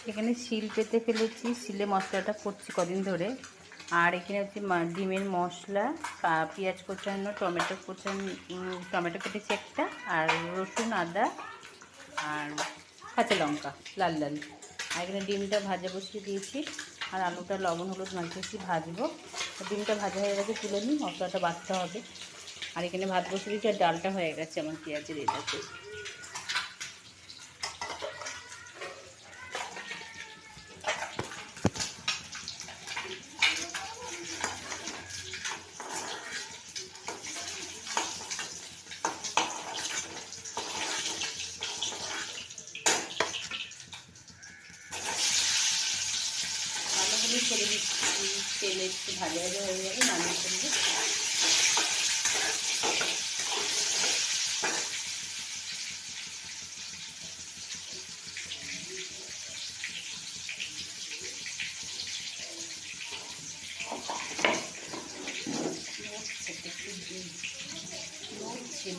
এখানে শিল পেতে ফেলেছি, শিলে মশলাটা করছি কদিন ধরে। আর এখানে হচ্ছে ডিমের মশলা, পেঁয়াজ কোচানো, টমেটো কোচানো, টমেটো কেটেছি একটা, আর রসুন, আদা আর কাঁচা লঙ্কা লাল লাল। আর এখানে ডিমটা ভাজা বসিয়ে দিয়েছি, আর আলুটা লবণ হলুদ মাখিয়েছি, ভাজবো। ডিমটা ভাজা হয়ে গেছে, তুলে নিই, মশলাটা বাটতে হবে। আর এখানে ভাত বসিয়ে দিয়েছি, আর ডালটা হয়ে গেছে আমার পেঁয়াজের এটাতে। আলুগুলো ছেড়ে দিচ্ছি, তেলে একটু ভাজা ভাজা হয়ে যাবে, নামিয়ে ফেলবো।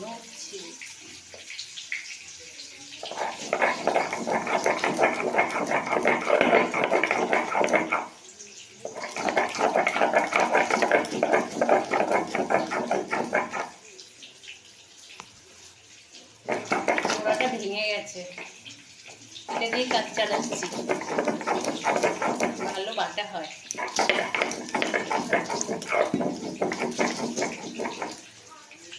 নড়ছে। ওরাটা ভেঙে গেছে, এটা দিয়ে কাজ চালাচ্ছি, ভালো বাটা হয়।